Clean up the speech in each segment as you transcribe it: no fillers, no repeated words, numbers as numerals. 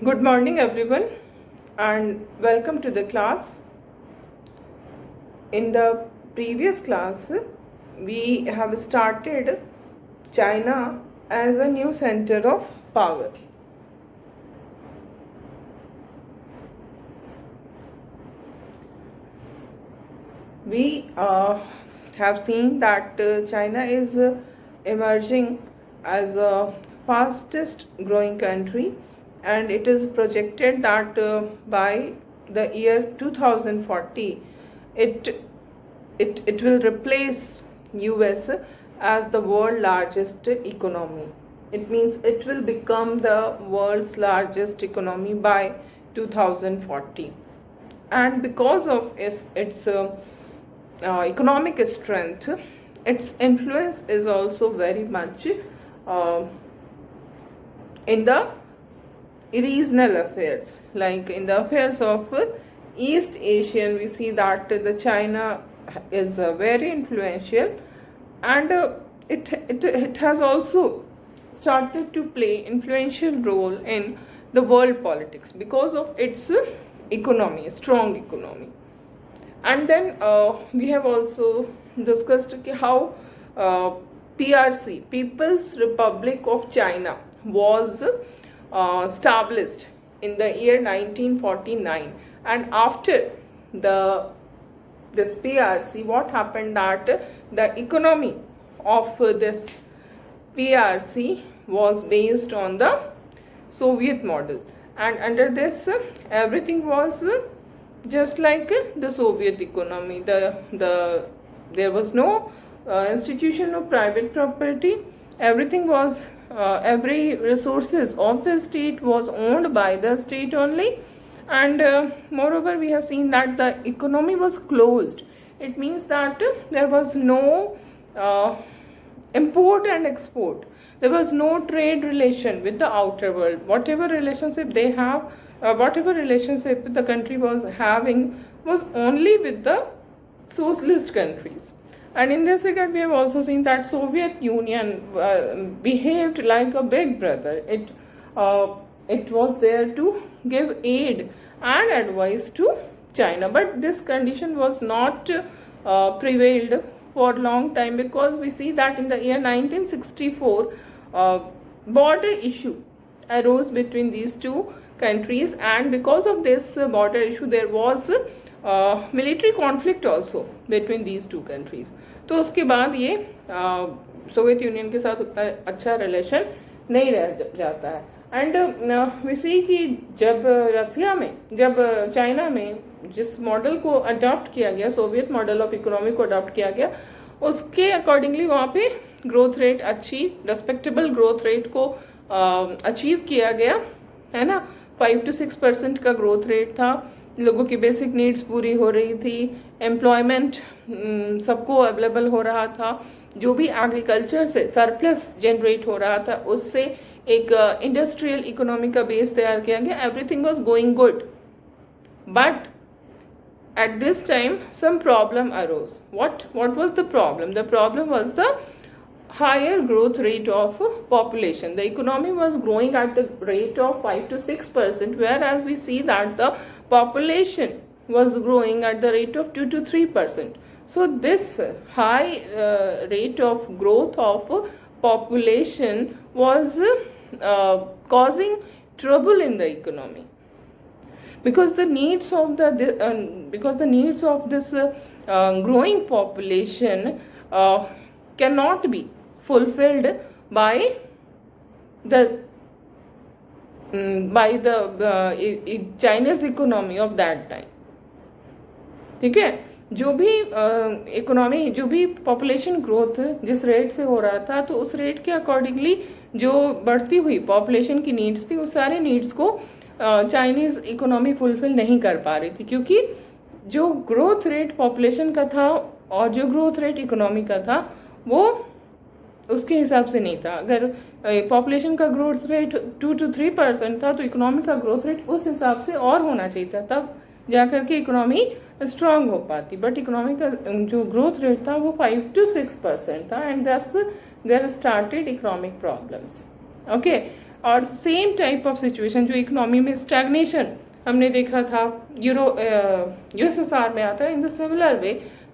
Good morning, everyone, and welcome to the class. In the previous class, we have started China as a new center of power. We have seen that China is emerging as a fastest growing country, and it is projected that by the year 2040 it it will replace US as the world largest economy. It means it will become the world's largest economy by 2040, and because of its economic strength, its influence is also very much uh, in the regional affairs, like in the affairs of East Asian. We see that the China is very influential, and it has also started to play influential role in the world politics because of its economy, strong economy. And then we have also discussed how PRC, People's Republic of China, was established in the year 1949, and after this PRC, what happened that the economy of this PRC was based on the Soviet model, and under this everything was just like the Soviet economy. There was no institution of private property. Everything was every resources of the state was owned by the state only, and moreover we have seen that the economy was closed. It means that there was no import and export. There was no trade relation with the outer world. Whatever relationship they have, whatever relationship the country was having, was only with the socialist countries. And in this regard, we have also seen that Soviet Union behaved like a big brother. It was there to give aid and advice to China, but this condition was not prevailed for a long time, because we see that in the year 1964 border issue arose between these two countries, and because of this border issue there was military conflict also between these two countries. तो उसके बाद ये Soviet union के साथ उतना अच्छा relation नहीं रह जाता है. एंड वी सी कि जब रसिया में, जब चाइना में जिस मॉडल को अडॉप्ट किया गया, सोवियत मॉडल ऑफ इकोनॉमी को अडॉप्ट किया गया, उसके अकॉर्डिंगली वहाँ पे ग्रोथ रेट अच्छी, रेस्पेक्टेबल ग्रोथ रेट को अचीव किया गया, है ना. 5 to 6% का ग्रोथ रेट था. लोगों की बेसिक नीड्स पूरी हो रही थी, एम्प्लॉयमेंट सबको अवेलेबल हो रहा था, जो भी एग्रीकल्चर से सरप्लस जनरेट हो रहा था उससे एक इंडस्ट्रियल इकोनॉमी का बेस तैयार किया गया. Everything was going good, but at this time some problem arose. What was the problem? The problem was the higher growth rate of population. The economy was growing at the rate of 5 to 6%, whereas we see that the population was growing at the rate of 2 to 3%. So this high rate of growth of population was causing trouble in the economy, because the needs of this growing population cannot be fulfilled by the Chinese economy of that time. ठीक है. जो भी economy, जो भी population growth जिस rate से हो रहा था, तो उस रेट के अकॉर्डिंगली जो बढ़ती हुई पॉपुलेशन की नीड्स थी, उस सारे नीड्स को चाइनीज़ इकोनॉमी फुलफिल नहीं कर पा रही थी, क्योंकि जो ग्रोथ रेट पॉपुलेशन का था और जो ग्रोथ रेट इकोनॉमी का था वो उसके हिसाब से नहीं था. अगर पॉपुलेशन का ग्रोथ रेट 2 to 3% था, तो इकोनॉमी का ग्रोथ रेट उस हिसाब से और होना चाहिए था, तब जाकर के इकोनॉमी स्ट्रांग हो पाती. बट इकोनॉमी का जो ग्रोथ रेट था वो 5 to 6% था, and thus there started economic problems. Okay. और सेम टाइप ऑफ सिचुएशन जो इकोनॉमी में स्टैग्नेशन हमने देखा था यूएसएसआर में आता है, in the similar way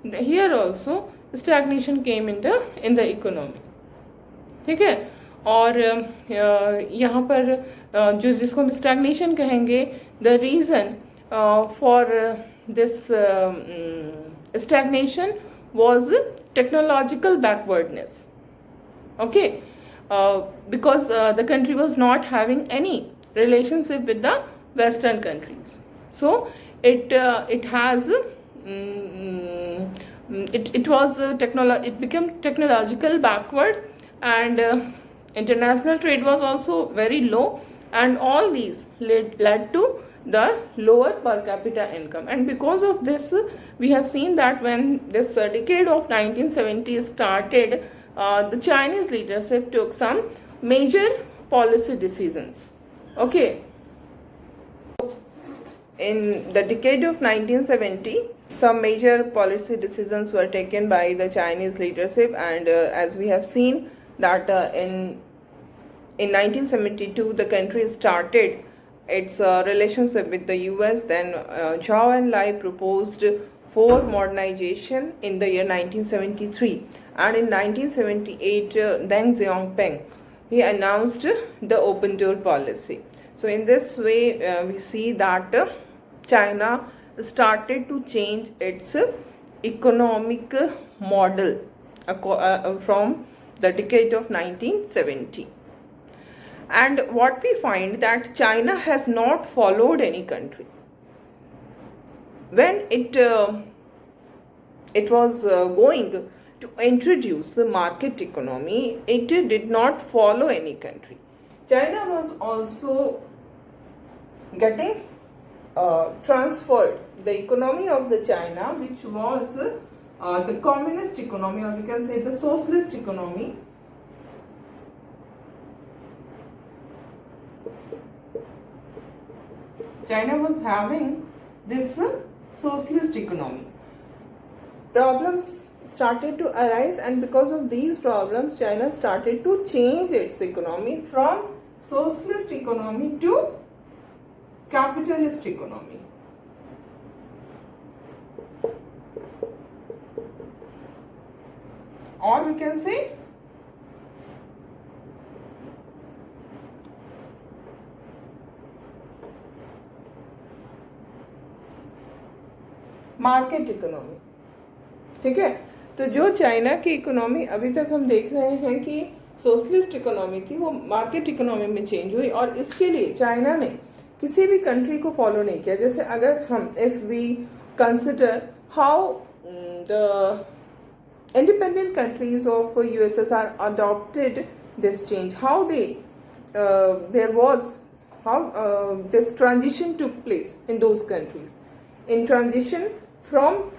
here also stagnation came in the economy. ठीक है. और यहाँ पर जो जिसको हम स्टैग्नेशन कहेंगे, the reason for this stagnation was technological backwardness. Okay. Because the country was not having any relationship with the Western countries, so it became technological backward, and international trade was also very low, and all these led to the lower per capita income. And because of this, we have seen that when this decade of 1970 started, the Chinese leadership took some major policy decisions. Okay. In the decade of 1970, some major policy decisions were taken by the Chinese leadership, and as we have seen that in 1972 the country started its relationship with the US. Then Zhou Enlai proposed for modernization in the year 1973, and in 1978 Deng Xiaoping, he announced the open door policy. So in this way we see that China started to change its economic model from the decade of 1970. And what we find that China has not followed any country. When it was going to introduce the market economy, it did not follow any country. China was also getting transferred the economy of the China, which was the communist economy, or we can say the socialist economy. China was having this socialist economy. Problems started to arise, and because of these problems, China started to change its economy from socialist economy to capitalist economy. Or we can say market economy. ठीक है. तो जो China की economy अभी तक हम देख रहे हैं कि सोशलिस्ट इकोनॉमी थी, वो मार्केट इकोनॉमी में चेंज हुई, और इसके लिए चाइना ने किसी भी कंट्री को फॉलो नहीं किया. जैसे अगर हम if we consider how the independent countries of USSR adopted this change, how this transition took place in those countries. In transition from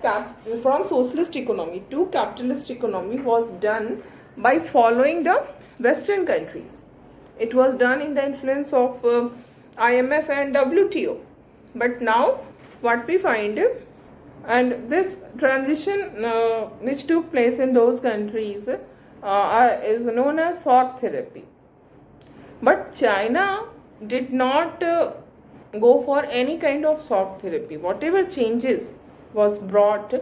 socialist economy to capitalist economy was done by following the Western countries. It was done in the influence of IMF and WTO. But now what we find, and this transition which took place in those countries is known as shock therapy. But China did not go for any kind of shock therapy. Whatever changes was brought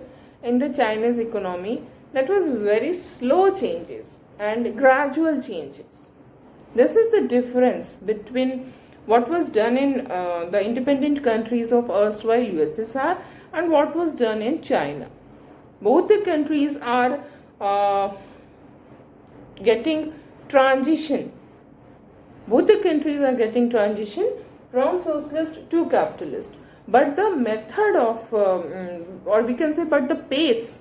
in the Chinese economy, that was very slow changes and gradual changes. This is the difference between what was done in the independent countries of erstwhile USSR and what was done in China. Both the countries are getting transition. Both the countries are getting transition from socialist to capitalist. But the method of, or we can say, but the pace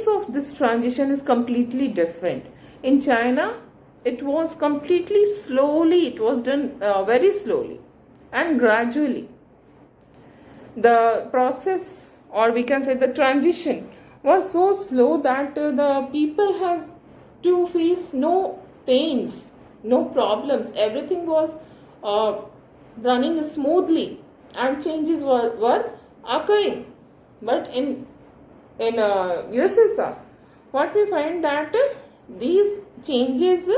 of this transition is completely different. In China, it was completely slowly, it was done very slowly and gradually. The process, or we can say the transition, was so slow that the people has to face no pains, no problems. Everything was running smoothly and changes were occurring. But in USSR, what we find that these changes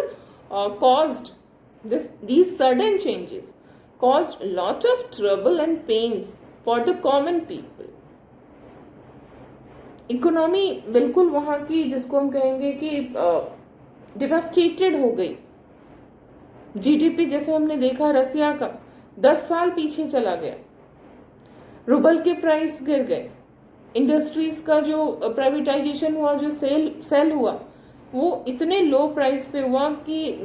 caused these sudden changes caused a lot of trouble and pains for the common people. Economy बिल्कुल वहाँ की, जिसको हम कहेंगे कि devastated हो गई. GDP जैसे हमने देखा रसिया का 10 साल पीछे चला गया. रूबल के प्राइस गिर गए. इंडस्ट्रीज का जो प्राइवेटाइजेशन हुआ, जो सेल हुआ, वो इतने लो प्राइस पे हुआ कि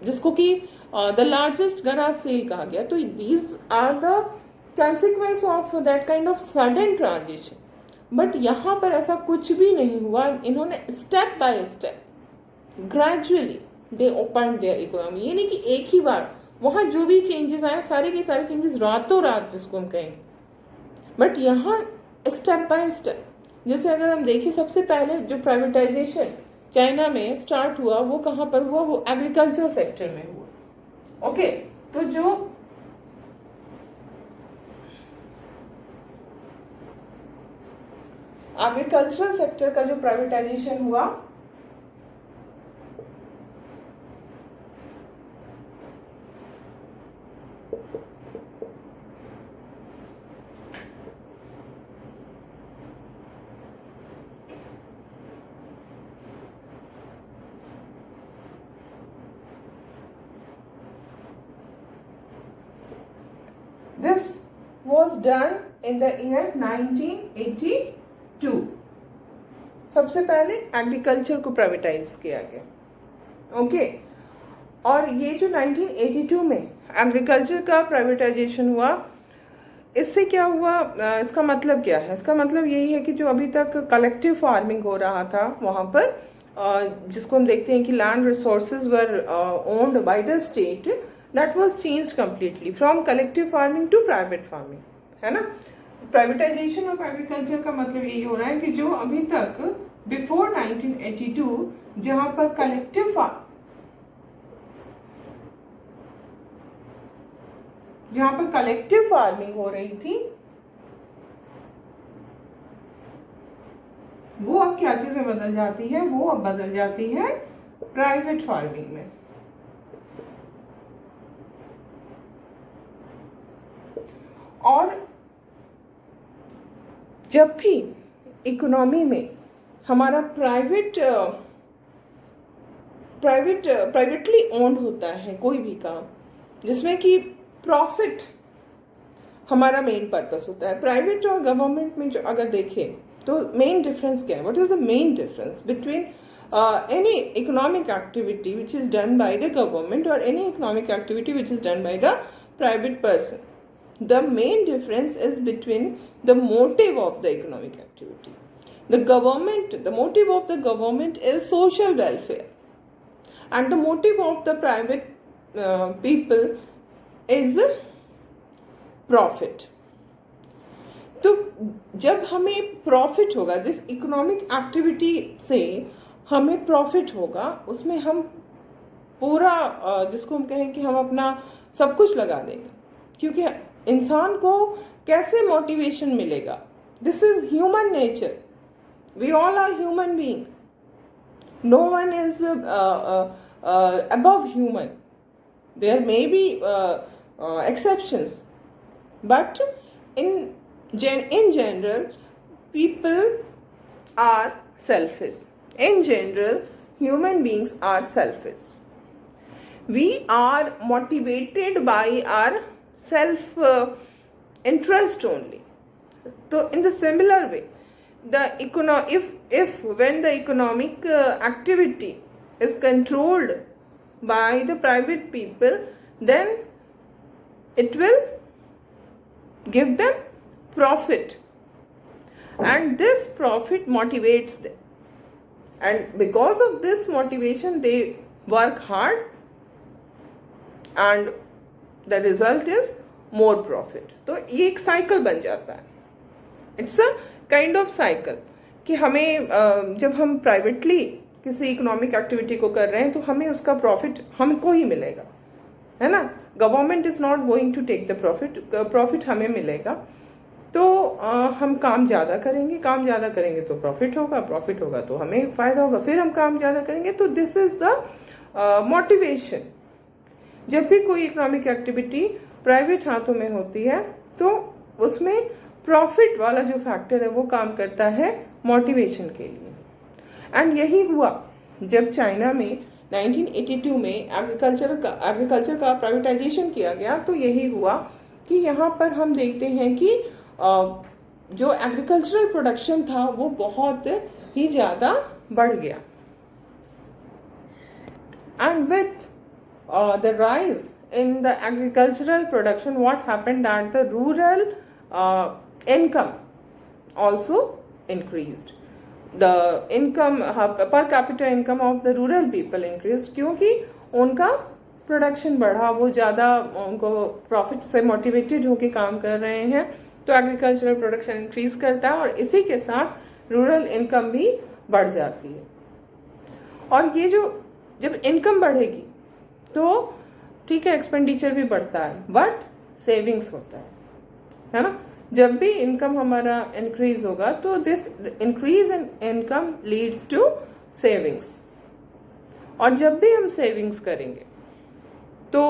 जिसको कि द लार्जेस्ट गराज सेल कहा गया. तो these are the consequence of that kind of sudden transition. But यहाँ पर ऐसा कुछ भी नहीं हुआ. इन्होंने step by step gradually they open their economy. ये नहीं कि एक ही बार वहाँ जो भी चेंजेस आए सारे के सारे चेंजेस रातों रात जिसको हम कहेंगे, बट यहाँ स्टेप बाय स्टेप. जैसे अगर हम देखें, सबसे पहले जो प्राइवेटाइजेशन चाइना में स्टार्ट हुआ वो कहाँ पर हुआ? वो एग्रीकल्चर सेक्टर में हुआ. ओके, तो जो एग्रीकल्चरल सेक्टर का जो प्राइवेटाइजेशन हुआ, this was done in the year 1982. सबसे पहले एग्रीकल्चर को प्राइवेटाइज किया गया. ओके, और ये जो 1982 में एग्रीकल्चर का प्राइवेटाइजेशन हुआ, इससे क्या हुआ? इसका मतलब क्या है? इसका मतलब यही है कि जो अभी तक कलेक्टिव फार्मिंग हो रहा था वहाँ पर, जिसको हम देखते हैं कि land resources were owned by the state, that was changed completely from collective farming to private farming, है ना. प्राइवेटाइजेशन ऑफ एग्रीकल्चर का मतलब यही हो रहा है कि जो अभी तक बिफोर 1982 जहां पर कलेक्टिव फार्मिंग हो रही थी, वो अब क्या चीज में बदल जाती है? वो अब बदल जाती है प्राइवेट फार्मिंग में. और जब भी इकोनॉमी में हमारा प्राइवेटली ओन्ड होता है कोई भी काम, जिसमें कि प्रॉफिट हमारा मेन पर्पस होता है. प्राइवेट और गवर्नमेंट में जो अगर देखें तो मेन डिफरेंस क्या है? What is the main difference between any economic activity which is done by the government or any economic activity which is done by the private person? The main difference is between the motive of the economic activity. The motive of the government is social welfare, and the motive of the private people is profit. तो जब हमें profit होगा, जिस economic activity से हमें profit होगा, उसमें हम पूरा जिसको हम कहें कि हम अपना सब कुछ लगा देंगे. क्योंकि इंसान को कैसे मोटिवेशन मिलेगा? This is human nature. We all are human being. No one is above human. There may be exceptions, but in general people are selfish. In general human beings are selfish. We are motivated by our self interest only. So in the similar way, the if when the economic activity is controlled by the private people, then it will give them profit, and this profit motivates them, and because of this motivation they work hard, and the result is more profit. तो ये एक cycle बन जाता है. It's a kind of cycle कि हमें जब हम प्राइवेटली किसी इकोनॉमिक एक्टिविटी को कर रहे हैं तो हमें उसका प्रॉफिट हमको ही मिलेगा, है ना. Government is not going to take the profit हमें मिलेगा. तो हम काम ज़्यादा करेंगे तो प्रॉफिट होगा तो हमें फ़ायदा होगा, फिर हम काम ज़्यादा करेंगे. तो दिस इज़ द मोटिवेशन जब भी कोई इकोनॉमिक एक्टिविटी प्राइवेट हाथों में होती है तो उसमें प्रॉफिट वाला जो फैक्टर है वो काम करता है मोटिवेशन के लिए। एंड यही हुआ जब चाइना में 1982 में एग्रीकल्चर का प्राइवेटाइजेशन किया गया। तो यही हुआ कि यहाँ पर हम देखते हैं कि जो एग्रीकल्चरल प्रोडक्शन था वो बहुत ही ज़्यादा बढ़ गया। And with the rise in the agricultural production, what happened that the rural income also increased. The income per capita income of the rural people increased क्योंकि उनका प्रोडक्शन बढ़ा, वो ज़्यादा उनको प्रॉफिट से मोटिवेटेड होकर काम कर रहे हैं, तो एग्रीकल्चरल प्रोडक्शन इंक्रीज करता है और इसी के साथ रूरल इनकम भी बढ़ जाती है। और ये जो जब इनकम बढ़ेगी तो ठीक है एक्सपेंडिचर भी बढ़ता है बट सेविंग्स होता है ना। जब भी इनकम हमारा इंक्रीज होगा तो this increase in income leads to savings, और जब भी हम सेविंग्स करेंगे तो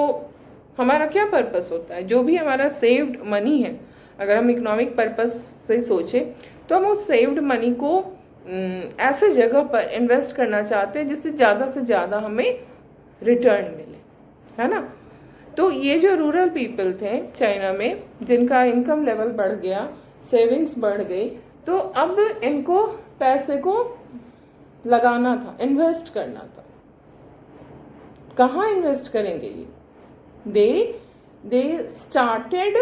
हमारा क्या पर्पस होता है, जो भी हमारा सेव्ड मनी है, अगर हम इकोनॉमिक पर्पस से सोचें तो हम उस सेव्ड मनी को ऐसे जगह पर इन्वेस्ट करना चाहते हैं जिससे ज़्यादा से ज़्यादा हमें रिटर्न मिले, है ना। तो ये जो रूरल पीपल थे चाइना में जिनका इनकम लेवल बढ़ गया, सेविंग्स बढ़ गई, तो अब इनको पैसे को लगाना था, इन्वेस्ट करना था। कहाँ इन्वेस्ट करेंगे ये? They started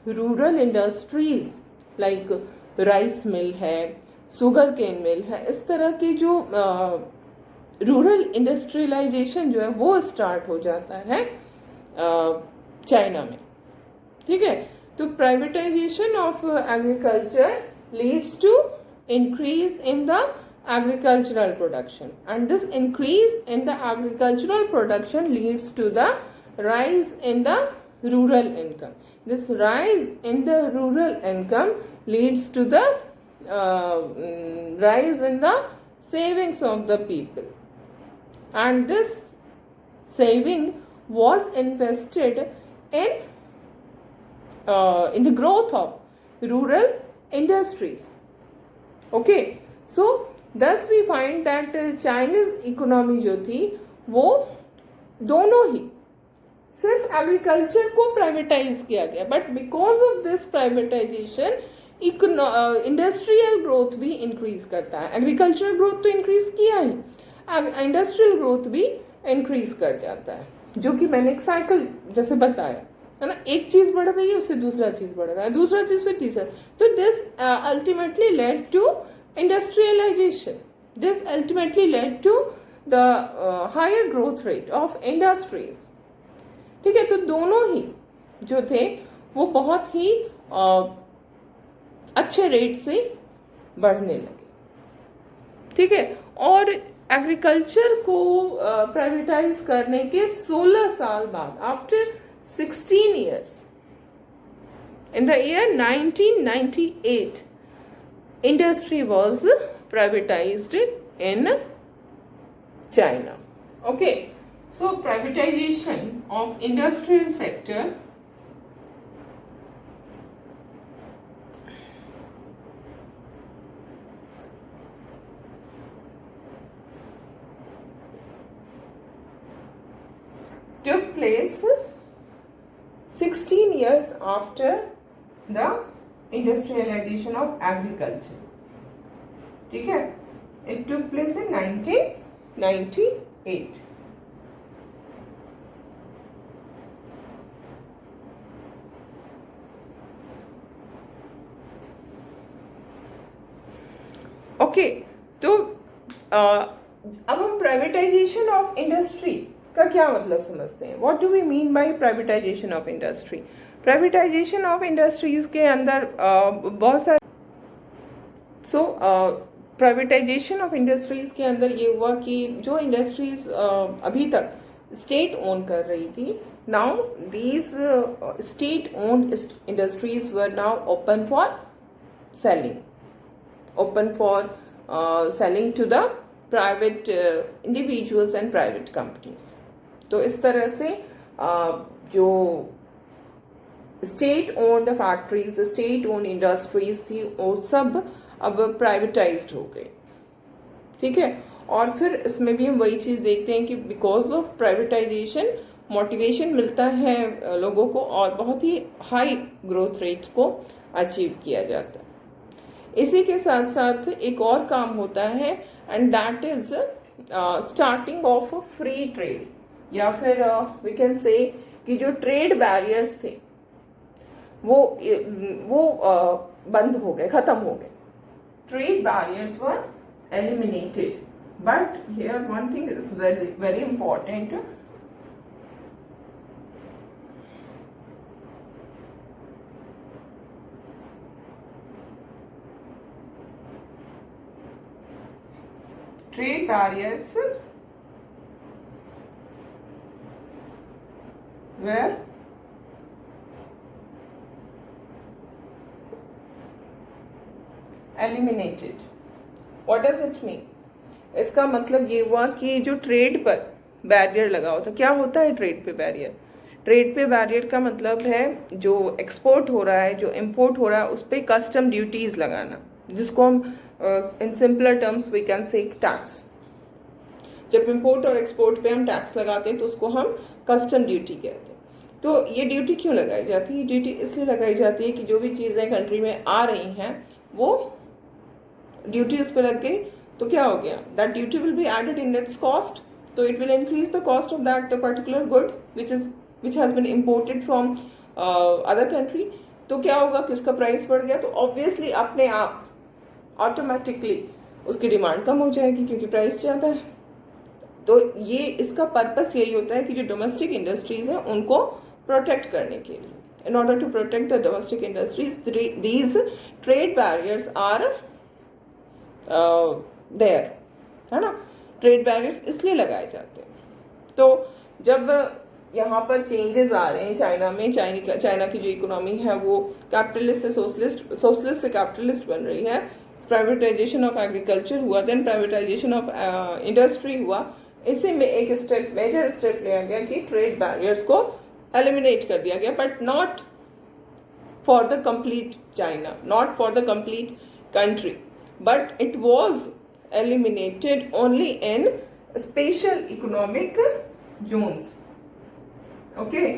rural industries like rice mill है, शुगर केन मिल है, इस तरह की जो रूरल इंडस्ट्रियलाइजेशन जो है वो स्टार्ट हो जाता है चाइना में, ठीक है। तो privatization of agriculture leads to increase in the agricultural production, and this increase in the agricultural production leads to the rise in the rural income. This rise in the rural income leads to the rise in the savings of the people, and this saving was invested in the growth of rural industries. Okay, so thus we find that Chinese economy जो थी वो दोनों ही सिर्फ agriculture को privatise किया गया, but because of this privatisation industrial growth भी increase करता है। एग्रीकल्चरल ग्रोथ तो इंक्रीज किया ही, इंडस्ट्रियल ग्रोथ भी इंक्रीज कर जाता है, जो कि मैंने एक साइकिल जैसे बताया है ना, एक चीज बढ़ रही है उससे दूसरा चीज बढ़ रहा है, दूसरा चीज फिर तीसरा। तो this ultimately led to industrialization. This ultimately led to the higher growth rate of industries. ठीक है, तो दोनों ही जो थे वो बहुत ही अच्छे रेट से बढ़ने लगे, ठीक है। और एग्रीकल्चर को प्राइवेटाइज करने के 16 साल बाद, after 16 years, in the year 1998, industry was privatized in China. Okay, so privatization of industrial sector took place 16 years after the industrialization of agriculture, ठीक है। It took place in 1998। ओके, तो अब हम प्राइवेटाइजेशन ऑफ इंडस्ट्री का क्या मतलब समझते हैं। What do we mean by privatization of industry? Privatization of industries के अंदर बहुत सारे प्राइवेटाइजेशन ऑफ इंडस्ट्रीज के अंदर ये हुआ कि जो इंडस्ट्रीज अभी तक स्टेट ओन कर रही थी, now these state owned industries were now open for selling, open for selling to the private individuals and private companies. तो इस तरह से जो state owned factories, state owned industries थी, वो सब अब प्राइवेटाइज्ड हो गई, ठीक है। और फिर इसमें भी हम वही चीज़ देखते हैं कि बिकॉज ऑफ प्राइवेटाइजेशन मोटिवेशन मिलता है लोगों को और बहुत ही हाई ग्रोथ रेट को अचीव किया जाता है। इसी के साथ साथ एक और काम होता है and that is starting of free trade, या फिर वी कैन से कि जो ट्रेड बैरियर्स थे वो बंद हो गए, खत्म हो गए। Trade barriers were eliminated, but here one thing is very very important. Trade barriers were eliminated. What does it mean? इसका मतलब ये हुआ कि जो ट्रेड पर बैरियर लगा होता, क्या होता है ट्रेड पे बैरियर? ट्रेड पे बैरियर का मतलब है जो एक्सपोर्ट हो रहा है, जो इंपोर्ट हो रहा है, उस पर कस्टम ड्यूटीज लगाना, जिसको हम in simpler terms we can say tax. जब इंपोर्ट और एक्सपोर्ट पे हम टैक्स लगाते हैं तो उसको हम कस्टम ड्यूटी कहते हैं। तो ये ड्यूटी क्यों लगाई जाती है? ड्यूटी इसलिए लगाई जाती है कि जो भी चीज़ें कंट्री में आ रही हैं वो ड्यूटी उस पर लग गई तो क्या हो गया, that duty will be added in its cost, तो it will increase the cost of that particular good which has been imported from other country. तो क्या होगा कि उसका प्राइस बढ़ गया, तो ऑब्वियसली अपने आप ऑटोमेटिकली उसकी डिमांड कम हो जाएगी क्योंकि प्राइस ज़्यादा है। तो ये इसका पर्पस यही होता है कि जो डोमेस्टिक इंडस्ट्रीज हैं उनको प्रोटेक्ट करने के लिए, in order to protect the domestic industries, these trade barriers are there, है ना। ट्रेड बैरियर्स इसलिए लगाए जाते हैं। तो जब यहाँ पर चेंजेस आ रहे हैं चाइना में, चाइना की जो इकोनॉमी है वो कैपिटलिस्ट से सोशलिस्ट से कैपिटलिस्ट बन रही है, प्राइवेटाइजेशन ऑफ एग्रीकल्चर हुआ, देन प्राइवेटाइजेशन ऑफ इंडस्ट्री हुआ, इसी में एक स्टेप, मेजर स्टेप लिया गया कि ट्रेड बैरियर्स को एलिमिनेट कर दिया गया, but not for the complete China, not for the complete country, but it was eliminated only in special economic zones. Okay.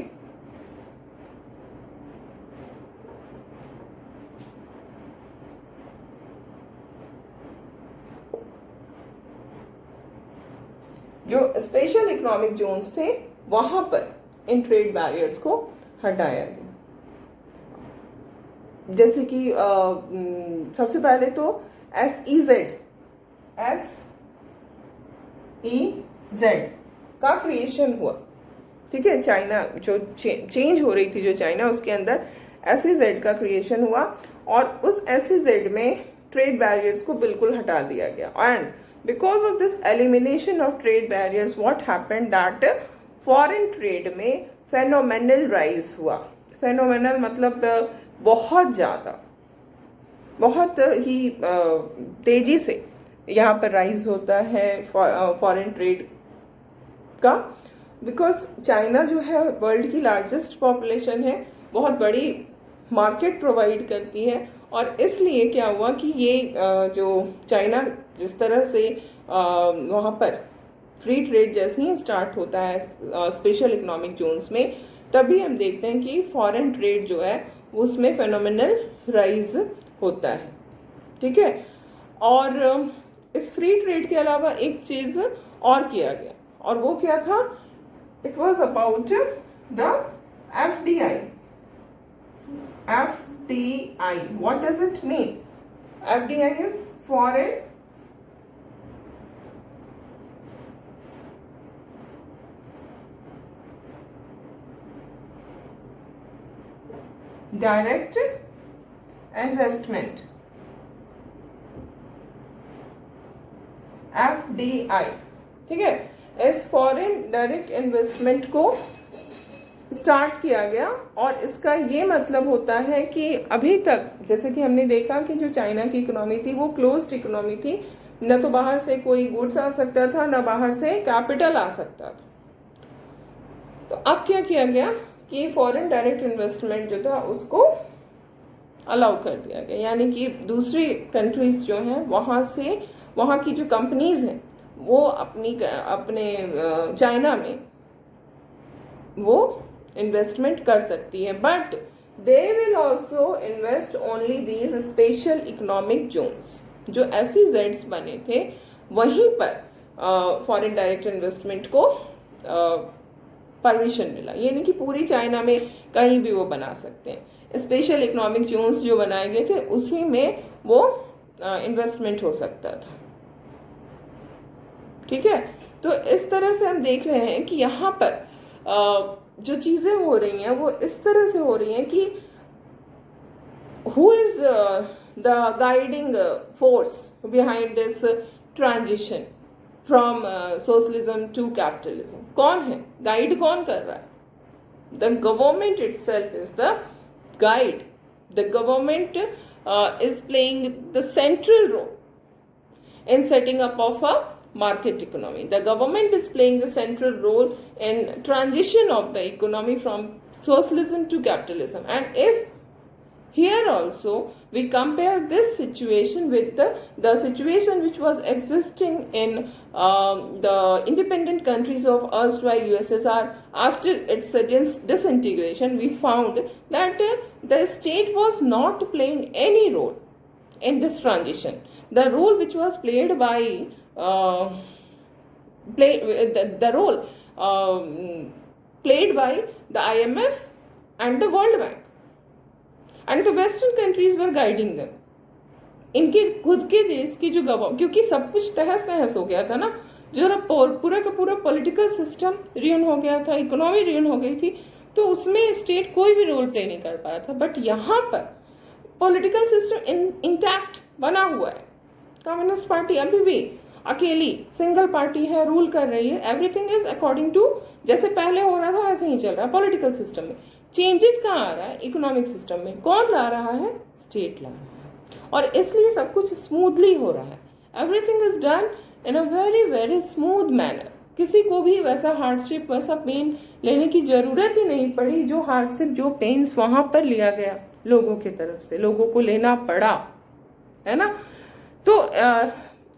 जो स्पेशल इकोनॉमिक जोन्स थे वहां पर इन ट्रेड बैरियर्स को हटाया गया। जैसे कि सबसे पहले तो SEZ का क्रिएशन हुआ, ठीक है। चाइना जो चेंज हो रही थी जो चाइना, उसके अंदर SEZ का क्रिएशन हुआ और उस SEZ में ट्रेड बैरियर्स को बिल्कुल हटा दिया गया। And because of this elimination of trade barriers what happened that foreign trade में फेनोमेनल राइज हुआ। फेनोमेनल मतलब बहुत ज़्यादा, बहुत ही तेजी से यहाँ पर राइज होता है फॉरेन ट्रेड का, बिकॉज चाइना जो है वर्ल्ड की लार्जेस्ट पॉपुलेशन है, बहुत बड़ी मार्केट प्रोवाइड करती है, और इसलिए क्या हुआ कि ये जो चाइना जिस तरह से वहाँ पर फ्री ट्रेड जैसे ही स्टार्ट होता है स्पेशल इकोनॉमिक जोन्स में, तभी हम देखते हैं कि फॉरेन ट्रेड जो है उसमें फेनोमेनल राइज होता है, ठीक है। और इस फ्री ट्रेड के अलावा एक चीज़ और किया गया, और वो क्या था? It was about the FDI. FDI, what does it mean? FDI is foreign direct investment, FDI, ठीक है। इस फॉरेन डायरेक्ट इन्वेस्टमेंट को स्टार्ट किया गया, और इसका ये मतलब होता है कि अभी तक जैसे कि हमने देखा कि जो चाइना की इकोनॉमी थी वो क्लोज्ड इकोनॉमी थी, न तो बाहर से कोई गुड्स आ सकता था, न बाहर से कैपिटल आ सकता था। तो अब क्या किया गया कि फॉरेन डायरेक्ट इन्वेस्टमेंट जो था उसको अलाउ कर दिया गया, यानी कि दूसरी कंट्रीज जो हैं वहाँ से, वहाँ की जो कंपनीज हैं वो अपने चाइना में वो इन्वेस्टमेंट कर सकती है, but they will also invest only these special economic zones. जो SEZs बने थे वहीं पर फॉरेन डायरेक्ट इन्वेस्टमेंट को परमिशन मिला, ये नहीं कि पूरी चाइना में कहीं भी वो बना सकते हैं। स्पेशल इकोनॉमिक जोन्स जो बनाए गए थे उसी में वो इन्वेस्टमेंट हो सकता था। ठीक है, तो इस तरह से हम देख रहे हैं कि यहाँ पर जो चीज़ें हो रही हैं वो इस तरह से हो रही हैं कि who is the guiding force behind this transition from socialism to capitalism? कौन है गाइड, कौन कर रहा है? The government itself is the guide. The government is playing the central role in setting up of a market economy. The government is playing the central role in transition of the economy from socialism to capitalism. And if here also we compare this situation with the situation which was existing in the independent countries of erstwhile USSR after its disintegration, we found that the state was not playing any role in this transition. The role which was played by the role played by the IMF and the World Bank. And the western countries were guiding them. इनके खुद के देश की जो government, क्योंकि सब कुछ तहस नहस हो गया था ना, जो पूरा का पूरा पॉलिटिकल सिस्टम रियन हो गया था, इकोनॉमी रियन हो गई थी, तो उसमें स्टेट कोई भी रोल प्ले नहीं कर पाया था। बट यहाँ पर पॉलिटिकल सिस्टम इंटैक्ट बना हुआ है। कम्युनिस्ट पार्टी अभी भी अकेली सिंगल पार्टी है, रूल कर रही है। एवरीथिंग इज अकॉर्डिंग टू जैसे पहले हो रहा था वैसे ही चल रहा है। पॉलिटिकल सिस्टम में चेंजेस कहाँ आ रहा है? इकोनॉमिक सिस्टम में। कौन ला रहा है? स्टेट ला रहा है, और इसलिए सब कुछ स्मूथली हो रहा है। Everything is done in a very very smooth manner. किसी को भी वैसा हार्डशिप, वैसा पेन लेने की जरूरत ही नहीं पड़ी जो हार्डशिप, जो पेन्स वहां पर लिया गया लोगों की तरफ से, लोगों को लेना पड़ा, है ना। तो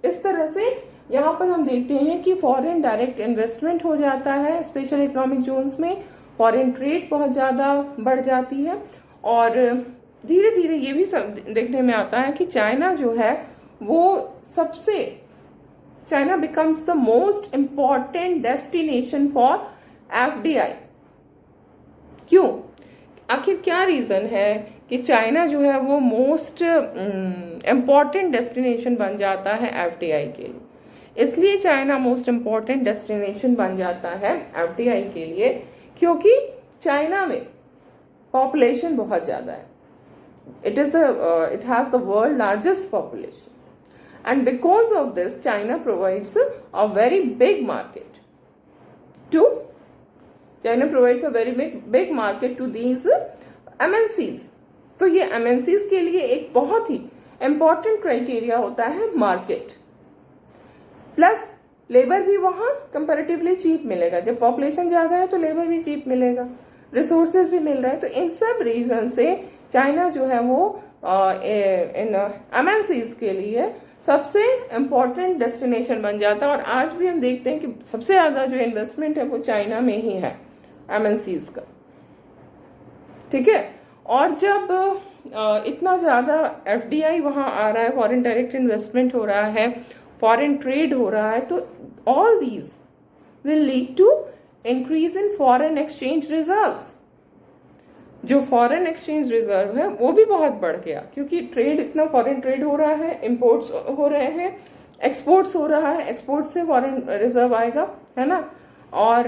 इस तरह से यहाँ पर हम देखते हैं कि फॉरेन डायरेक्ट इन्वेस्टमेंट हो जाता है स्पेशल इकोनॉमिक जोन्स में, फॉरेन ट्रेड बहुत ज़्यादा बढ़ जाती है, और धीरे धीरे ये भी सब देखने में आता है कि चाइना जो है वो सबसे, China becomes the most important destination for FDI। क्यों? आखिर क्या रीज़न है कि चाइना जो है वो मोस्ट इम्पॉर्टेंट डेस्टिनेशन बन जाता है FDI के लिए? इसलिए चाइना मोस्ट इम्पॉर्टेंट डेस्टिनेशन बन जाता है FDI के लिए क्योंकि चाइना में पॉपुलेशन बहुत ज़्यादा है। It has the world largest population, and because of this China provides a very big market to these MNCs। तो ये MNCs के लिए एक बहुत ही important क्राइटेरिया होता है मार्केट, प्लस लेबर भी वहाँ कंपैरेटिवली चीप मिलेगा। जब पॉपुलेशन ज़्यादा है तो लेबर भी चीप मिलेगा, रिसोर्सेज भी मिल रहे हैं। तो इन सब रीज़न से चाइना जो है वो इन MNCs के लिए सबसे इम्पॉर्टेंट डेस्टिनेशन बन जाता है। और आज भी हम देखते हैं कि सबसे ज़्यादा जो इन्वेस्टमेंट है वो चाइना में ही है MNCs का। ठीक है, और जब इतना ज़्यादा FDI वहाँ आ रहा है, फॉरेन डायरेक्ट इन्वेस्टमेंट हो रहा है, फॉरेन ट्रेड हो रहा है, तो all these will lead to increase in foreign exchange reserves. जो फॉरेन एक्सचेंज रिजर्व है वो भी बहुत बढ़ गया, क्योंकि ट्रेड इतना, फॉरेन ट्रेड हो रहा है, इंपोर्ट्स हो रहे हैं, एक्सपोर्ट्स हो रहा है, एक्सपोर्ट से फॉरेन रिजर्व आएगा, है ना, और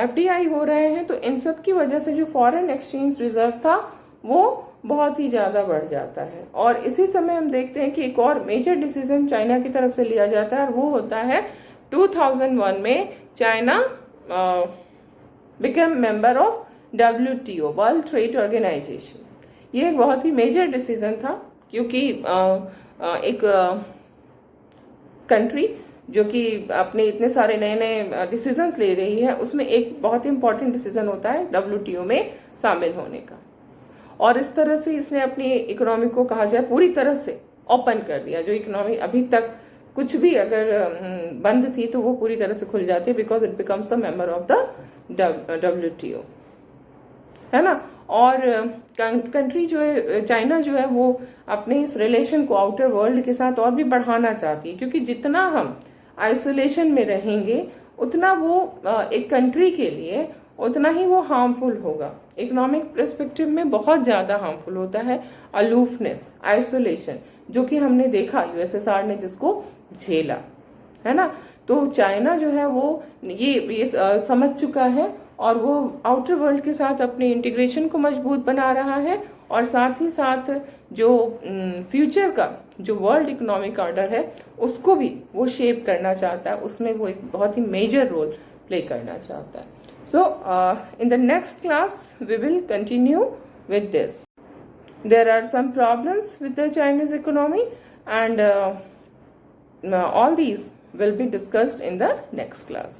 FDI हो रहे हैं। तो इन सब की वजह से जो फॉरेन एक्सचेंज रिजर्व था वो बहुत ही ज़्यादा बढ़ जाता है। और इसी समय हम देखते हैं कि एक और मेजर डिसीजन चाइना की तरफ से लिया जाता है, और वो होता है 2001 में China become member of WTO, world trade organization. ये एक बहुत ही मेजर डिसीजन था, क्योंकि एक कंट्री जो कि अपने इतने सारे नए नए डिसीजंस ले रही है, उसमें एक बहुत इंपॉर्टेंट डिसीजन होता है WTO में शामिल होने का। और इस तरह से इसने अपनी इकोनॉमी को कहा जाए पूरी तरह से ओपन कर दिया। जो इकोनॉमी अभी तक कुछ भी अगर बंद थी तो वो पूरी तरह से खुल जाती है, because it becomes the member of the WTO, है ना। और कंट्री जो है चाइना जो है वो अपने इस रिलेशन को आउटर वर्ल्ड के साथ और भी बढ़ाना चाहती है, क्योंकि जितना हम आइसोलेशन में रहेंगे उतना वो एक कंट्री के लिए उतना ही वो हार्मफुल होगा। इकोनॉमिक पर्सपेक्टिव में बहुत ज़्यादा हार्मफुल होता है अलोफनेस, आइसोलेशन, जो कि हमने देखा USSR ने जिसको झेला, है ना। तो चाइना जो है वो ये समझ चुका है और वो आउटर वर्ल्ड के साथ अपने इंटीग्रेशन को मजबूत बना रहा है, और साथ ही साथ जो फ्यूचर का जो वर्ल्ड इकोनॉमिक ऑर्डर है उसको भी वो शेप करना चाहता है, उसमें वो एक बहुत ही मेजर रोल प्ले करना चाहता है। So in the next class we will continue with this. There are some problems with the Chinese economy and all these will be discussed in the next class.